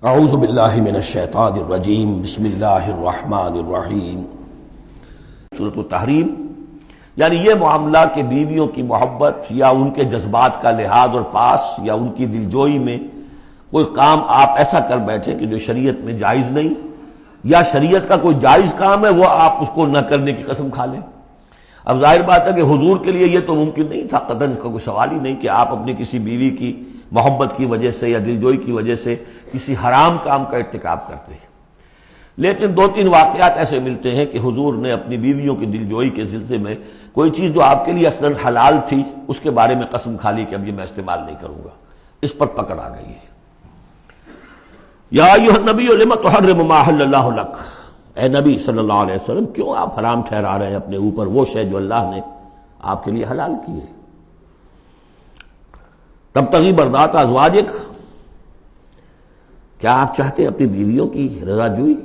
اعوذ باللہ من الشیطان الرجیم بسم اللہ الرحمن الرحیم۔ سورۃ التحریم یعنی یہ معاملہ کہ بیویوں کی محبت یا ان کے جذبات کا لحاظ اور پاس یا ان کی دلجوئی میں کوئی کام آپ ایسا کر بیٹھے کہ جو شریعت میں جائز نہیں، یا شریعت کا کوئی جائز کام ہے وہ آپ اس کو نہ کرنے کی قسم کھا لیں۔ اب ظاہر بات ہے کہ حضور کے لیے یہ تو ممکن نہیں تھا، قطعاً اس کا کوئی سوال ہی نہیں کہ آپ اپنی کسی بیوی کی محبت کی وجہ سے یا دلجوئی کی وجہ سے کسی حرام کام کا ارتکاب کرتے ہیں۔ لیکن دو تین واقعات ایسے ملتے ہیں کہ حضور نے اپنی بیویوں کی دلجوئی کے سلسلے میں کوئی چیز جو آپ کے لیے اصلاً حلال تھی اس کے بارے میں قسم کھا لی کہ اب یہ میں استعمال نہیں کروں گا، اس پر پکڑ آ گئی ہے۔ یا ایھا النبی لم تحرم ما احل اللہ لک، اے نبی صلی اللہ علیہ وسلم کیوں آپ حرام ٹھہرا رہے ہیں اپنے اوپر وہ شے جو اللہ نے آپ کے لیے حلال کی ہے۔ تبتغی مرضات ازواجک، کیا آپ چاہتے ہیں اپنی بیویوں کی رضا جوئی؟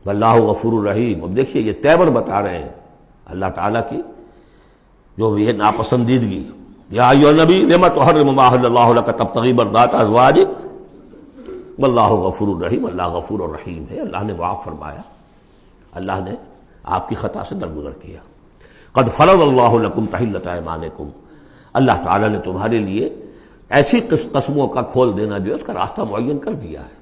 واللہ غفور الرحیم۔ اب دیکھیے یہ تیور بتا رہے ہیں اللہ تعالیٰ کی جو یہ ناپسندیدگی۔ یا ایھا النبی لم تحرم ما احل اللہ لک تبتغی مرضات ازواجک واللہ غفور الرحیم، اللہ غفور الرحیم ہے، اللہ نے معاف فرمایا، اللہ نے آپ کی خطا سے درگزر کیا۔ قد فرض اللہ لکم تحلۃ ایمانکم، اللہ تعالیٰ نے تمہارے لیے ایسی قسموں کا کھول دینا جو ہے اس کا راستہ معین کر دیا ہے۔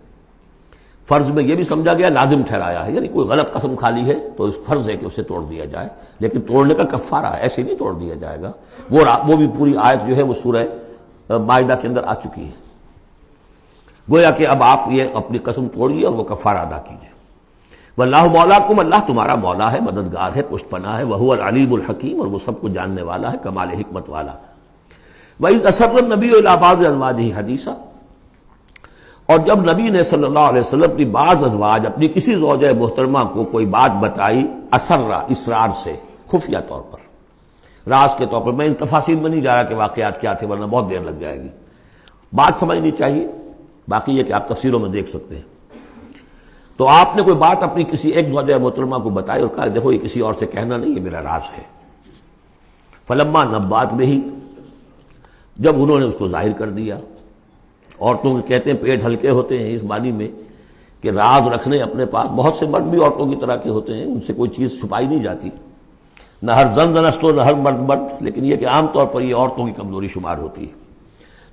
فرض میں یہ بھی سمجھا گیا لازم ٹھہرایا ہے، یعنی کوئی غلط قسم کھا لی ہے تو اس فرض ہے کہ اسے توڑ دیا جائے، لیکن توڑنے کا کفارہ ہے، ایسے نہیں توڑ دیا جائے گا۔ وہ بھی پوری آیت جو ہے وہ سورہ مائدہ کے اندر آ چکی ہے، گویا کہ اب آپ یہ اپنی قسم توڑیے اور وہ کفارہ ادا کیجیے۔ واللہ مولاکم، اللہ تمہارا مولا ہے، مددگار ہے، پشت پناہ ہے، وہو العلیم الحکیم، اور وہ سب کو جاننے والا ہے، کمال حکمت والا۔ وَإِذْ أَسَرَّ النَّبِيُّ إِلَىٰ بَعْضِ أَزْوَاجِهِ حَدِيثًا، اور جب نبی نے صلی اللہ علیہ وسلم اپنی بعض ازواج، اپنی کسی زوجہ محترمہ کو کوئی بات بتائی، اسرار سے، خفیہ طور پر، راز کے طور پر۔ میں ان تفاصیل میں نہیں جا رہا کہ واقعات کیا تھے ورنہ بہت دیر لگ جائے گی، بات سمجھنی چاہیے، باقی یہ کہ آپ تفسیروں میں دیکھ سکتے ہیں۔ تو آپ نے کوئی بات اپنی کسی ایک زوجہ محترمہ کو بتائی اور کہا دیکھو یہ کسی اور سے کہنا نہیں، یہ میرا راز ہے۔ فلما نبات میں ہی، جب انہوں نے اس کو ظاہر کر دیا، عورتوں کے کہتے ہیں پیٹ ہلکے ہوتے ہیں اس معنی میں کہ راز رکھنے اپنے پاس، بہت سے مرد بھی عورتوں کی طرح کے ہوتے ہیں، ان سے کوئی چیز چھپائی نہیں جاتی، نہ ہر زن زنست و نہ ہر مرد مرد، لیکن یہ کہ عام طور پر یہ عورتوں کی کمزوری شمار ہوتی ہے۔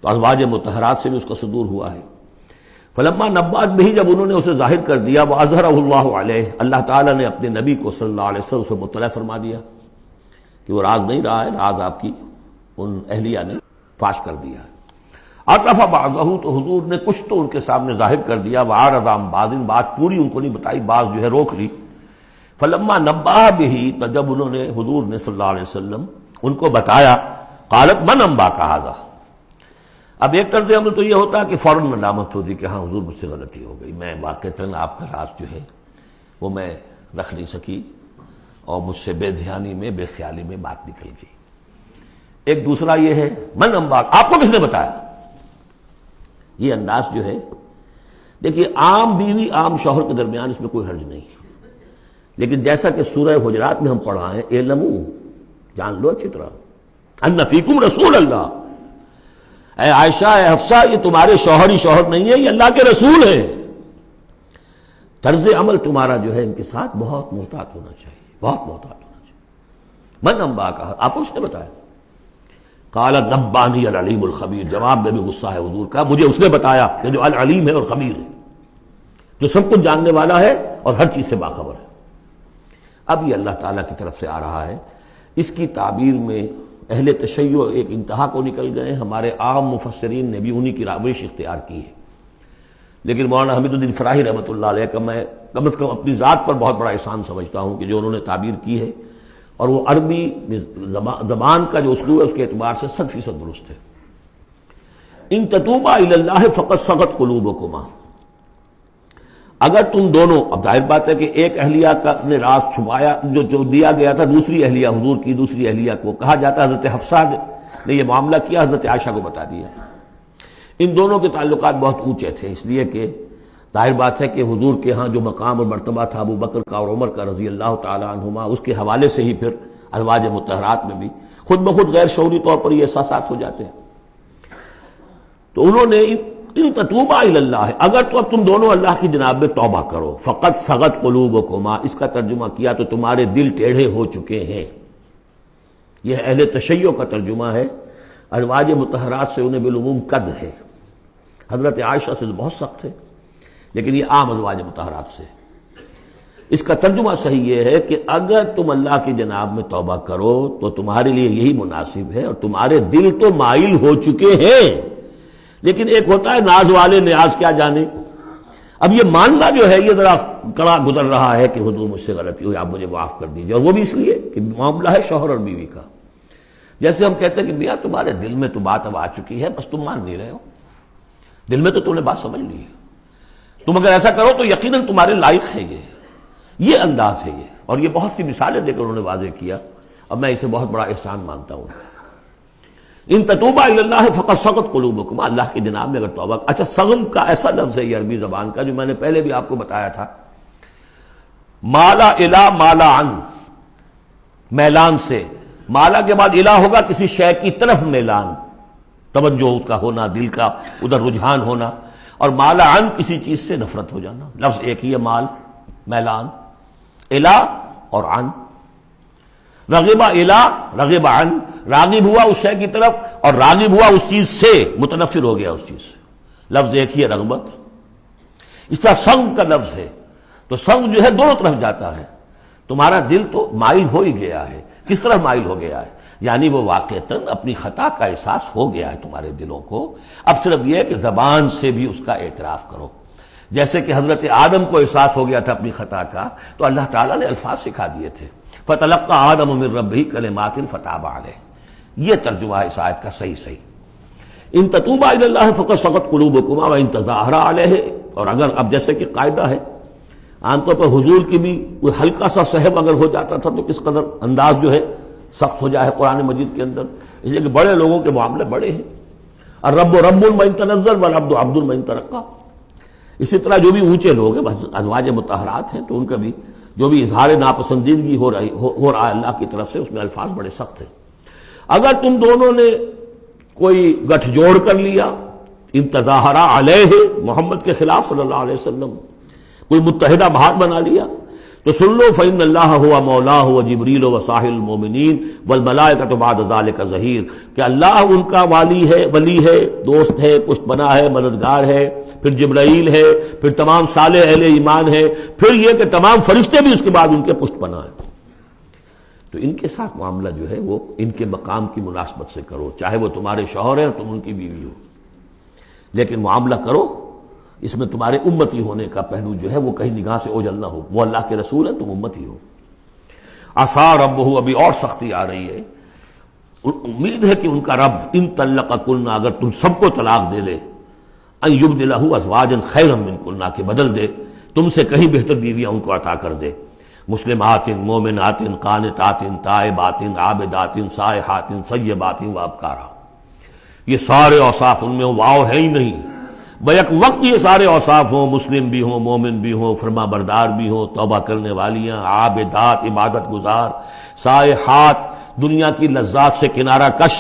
تو ازواج مطہرات سے بھی اس کا صدور ہوا ہے۔ فلما نبات بھی، جب انہوں نے اسے ظاہر کر دیا، وَأَظْهَرَهُ اللَّهُ عَلَيْهِ، اللہ تعالیٰ نے اپنے نبی کو صلی اللہ علیہ وسلم سے مطلع فرما دیا کہ وہ راز نہیں رہا ہے، راز آپ کی ان اہلیہ نے فاش کر دیا ہے۔ عرف بعضه، تو حضور نے کچھ تو ان کے سامنے ظاہر کر دیا، وعرض عن بعض، بات پوری ان کو نہیں بتائی، بعض جو ہے روک لی۔ فلما نبأ به، تو جب انہوں نے حضور نے صلی اللہ علیہ وسلم ان کو بتایا، قالت من انبأك هذا، اب ایک طرز عمل تو یہ ہوتا ہے کہ فوراً ندامت ہوتی کہ ہاں حضور مجھ سے غلطی ہو گئی، میں واقعتاً آپ کا راز جو ہے وہ میں رکھ نہیں سکی اور مجھ سے بے دھیانی میں، بے خیالی میں بات نکل گئی۔ ایک دوسرا یہ ہے من انباک، آپ کو کس نے بتایا؟ یہ انداز جو ہے، دیکھیے عام بیوی عام شوہر کے درمیان اس میں کوئی حرج نہیں، لیکن جیسا کہ سورہ حجرات میں ہم پڑھا ہے، اعلموا، جان لو اچھی طرح، ان فیکم رسول اللہ، اے عائشہ، اے حفصہ، یہ تمہارے شوہر ہی شوہر نہیں ہے، یہ اللہ کے رسول ہیں۔ طرز عمل تمہارا جو ہے ان کے ساتھ بہت محتاط ہونا چاہیے، بہت محتاط ہونا چاہیے۔ من انباک، آپ کو اس نے بتایا؟ قال نبانی العلیم الخبیر، جواب میں بھی غصہ ہے حضور کا، مجھے اس نے بتایا کہ جو العلیم ہے اور خبیر ہے، جو سب کچھ جاننے والا ہے اور ہر چیز سے باخبر ہے۔ اب یہ اللہ تعالیٰ کی طرف سے آ رہا ہے، اس کی تعبیر میں اہل تشیع ایک انتہا کو نکل گئے، ہمارے عام مفسرین نے بھی انہی کی روش اختیار کی ہے، لیکن مولانا حمید الدین فراہی رحمۃ اللہ علیہ کا میں کم از کم اپنی ذات پر بہت بڑا احسان سمجھتا ہوں کہ جو انہوں نے تعبیر کی ہے، اور وہ عربی زبان کا جو اسلوب ہے اس کے اعتبار سے 100% درست ہے۔ ان تتوبا الی اللہ فقد صغت قلوبکما، اگر تم دونوں، اب ظاہر بات ہے کہ ایک اہلیہ کا نے راز چھپایا جو دیا گیا تھا دوسری اہلیہ، حضور کی دوسری اہلیہ کو کہا جاتا ہے حضرت حفصہ نے یہ معاملہ کیا، حضرت عائشہ کو بتا دیا۔ ان دونوں کے تعلقات بہت اونچے تھے، اس لیے کہ ظاہر بات ہے کہ حضور کے ہاں جو مقام اور مرتبہ تھا ابو بکر کا اور عمر کا رضی اللہ تعالی عنہما، اس کے حوالے سے ہی پھر ازواج مطہرات میں بھی خود بخود غیر شعوری طور پر یہ احساسات ہو جاتے ہیں۔ تو انہوں نے ان تتوبا الی اللہ، اگر تو اب تم دونوں اللہ کی جناب میں توبہ کرو، فقط صغت قلوبکما، اس کا ترجمہ کیا تو تمہارے دل ٹیڑھے ہو چکے ہیں. یہ اہل تشیع کا ترجمہ ہے. ازواج مطہرات سے انہیں بالعموم قد ہے. حضرت عائشہ سے بہت سخت ہے، لیکن یہ عام ازواج مطہرات سے. اس کا ترجمہ صحیح یہ ہے کہ اگر تم اللہ کی جناب میں توبہ کرو تو تمہارے لیے یہی مناسب ہے، اور تمہارے دل تو مائل ہو چکے ہیں. لیکن ایک ہوتا ہے ناز والے نیاز کیا جانے. اب یہ ماننا جو ہے یہ ذرا کڑا گزر رہا ہے کہ حضور مجھ سے غلطی ہوئی، آپ مجھے معاف کر دیجیے، اور وہ بھی اس لیے کہ معاملہ ہے شوہر اور بیوی کا. جیسے ہم کہتے ہیں کہ میاں تمہارے دل میں تو بات اب آ چکی ہے، بس تم مان نہیں رہے ہو، دل میں تو تم نے بات سمجھ لی ہے، تم اگر ایسا کرو تو یقیناً تمہارے لائق ہے. یہ انداز ہے یہ، اور یہ بہت سی مثالیں دے کر انہوں نے واضح کیا. اب میں اسے بہت بڑا احسان مانتا ہوں. ان تتوبا الی اللہ فقد صغت قلوبکما، اللہ کی جناب میں اگر توبہ. اچھا صغن کا ایسا لفظ ہے یہ عربی زبان کا جو میں نے پہلے بھی آپ کو بتایا تھا، مالا الی مالا عن، میلان سے. مالا کے بعد الہ ہوگا کسی شے کی طرف میلان، توجہ اس کا ہونا، دل کا ادھر رجحان ہونا. اور مالا عن کسی چیز سے نفرت ہو جانا. لفظ ایک ہی ہے، مال میلان، الہ اور عن. رغب الہ رغب عن، راغب ہوا اس شے کی طرف اور راغب ہوا اس چیز سے، متنفر ہو گیا اس چیز سے. لفظ ایک ہی ہے، رغبت. اس طرح سنگ کا لفظ ہے، تو سنگ جو ہے دونوں طرف جاتا ہے. تمہارا دل تو مائل ہو ہی گیا ہے. کس طرح مائل ہو گیا ہے؟ یعنی وہ واقعتاً اپنی خطا کا احساس ہو گیا ہے تمہارے دلوں کو. اب صرف یہ ہے کہ زبان سے بھی اس کا اعتراف کرو. جیسے کہ حضرت آدم کو احساس ہو گیا تھا اپنی خطا کا، تو اللہ تعالیٰ نے الفاظ سکھا دیے تھے. فَتَلَقَّى آدَمُ مِن رَبِّهِ كَلِمَاتٍ فَتَابَ عَلَيْهِ. یہ ترجمہ ہے اس آیت کا صحیح. ان تتوبا الی اللہ فقد صغت قلوبکما وان تظاہرا علیہ. اور اگر اب جیسے کہ قاعدہ ہے عام طور پر حضور کی بھی کوئی ہلکا سا سہو اگر ہو جاتا تھا تو کس قدر انداز جو ہے سخت ہو جائے قرآن مجید کے اندر. اس لیے کہ بڑے لوگوں کے معاملے بڑے ہیں. الرب رب من تنزل والعبد عبد من ترقى. اسی طرح جو بھی اونچے لوگ ہیں ازواج مطہرات ہیں تو ان کا بھی جو بھی اظہار ناپسندیدگی ہو رہا ہے اللہ کی طرف سے، اس میں الفاظ بڑے سخت ہیں. اگر تم دونوں نے کوئی گٹھ جوڑ کر لیا، ان تظاہرا علیہ، محمد کے خلاف صلی اللہ علیہ وسلم، کوئی متحدہ بھار بنا لیا، تو سن لو فإن اللہ ہوا مولاہ وجبریل وصالح المؤمنین والملائکۃ بعد ذلک ظہیر، کہ اللہ ان کا ولی ہے، دوست ہے، پشت بنا ہے، مددگار ہے، پھر جبرائیل ہے، پھر تمام صالح اہل ایمان ہے، پھر یہ کہ تمام فرشتے بھی اس کے بعد ان کے پشت بنا ہے. تو ان کے ساتھ معاملہ جو ہے وہ ان کے مقام کی مناسبت سے کرو، چاہے وہ تمہارے شوہر ہیں اور تم ان کی بیوی ہو، لیکن معاملہ کرو اس میں تمہارے امتی ہونے کا پہلو جو ہے وہ کہیں نگاہ سے اوجھل نہ ہو. وہ اللہ کے رسول ہیں، تم امتی ہو. عسیٰ ربہ، ابھی اور سختی آ رہی ہے، امید ہے کہ ان کا رب ان طلقکن، اگر تم سب کو طلاق دے دے، ان یبدلہ ازواجا خیرا منکن، کہ بدل دے تم سے کہیں بہتر بیویاں ان کو عطا کر دے. مسلمات مومنات قانتات تائبات عابدات سائحات سیبات وابکارا. یہ سارے اوصاف ان میں واو ہے ہی نہیں، بیک وقت یہ سارے اوصاف ہوں، مسلم بھی ہوں، مومن بھی ہوں، فرما بردار بھی ہوں، توبہ کرنے والیاں، عابدات عبادت گزار، سائحات دنیا کی لذات سے کنارہ کش،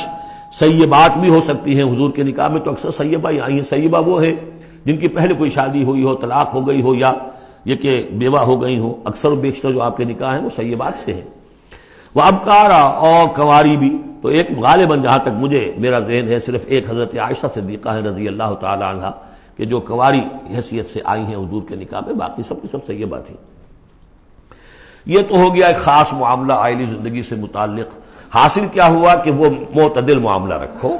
سیبات بھی ہو سکتی ہیں. حضور کے نکاح میں تو اکثر سیبہ ہی آئی ہیں. سیبہ وہ ہے جن کی پہلے کوئی شادی ہوئی ہو، طلاق ہو گئی ہو، یا یہ کہ بیوہ ہو گئی ہو. اکثر و بیشتر جو آپ کے نکاح ہیں وہ سیبات سے ہیں. وہ ابکارا، اور کنواری بھی. تو ایک غالباً جہاں تک مجھے میرا ذہن ہے صرف ایک حضرت عائشہ صدیقہ ہے رضی اللہ تعالی عنہ کہ جو کنواری حیثیت سے آئی ہیں حضور کے نکاح میں، باقی سب کی سب سیبہ تھیں. یہ تو ہو گیا ایک خاص معاملہ عائلی زندگی سے متعلق. حاصل کیا ہوا کہ وہ معتدل معاملہ رکھو.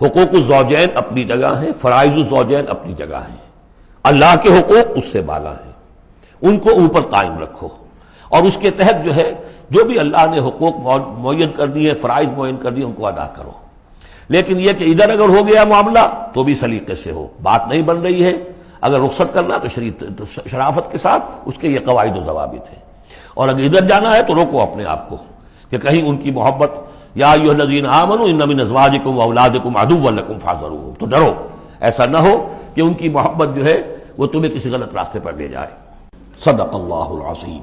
حقوق الزوجین اپنی جگہ ہیں، فرائض الزوجین اپنی جگہ ہیں. اللہ کے حقوق اس سے بالا ہیں، ان کو اوپر قائم رکھو، اور اس کے تحت جو ہے جو بھی اللہ نے حقوق معین کر دیے، فرائض معین کر دیے، ان کو ادا کرو. لیکن یہ کہ ادھر اگر ہو گیا معاملہ تو بھی سلیقے سے ہو. بات نہیں بن رہی ہے، اگر رخصت کرنا تو شرافت کے ساتھ اس کے یہ قواعد و ضوابط ہیں. اور اگر ادھر جانا ہے تو روکو اپنے آپ کو کہ کہیں ان کی محبت، یا ایھا الذین آمنوا ان من ازواجکم واولادکم عدوا لکم فاحذروہم، تو ڈرو ایسا نہ ہو کہ ان کی محبت جو ہے وہ تمہیں کسی غلط راستے پر لے جائے. صدق اللہ العظیم.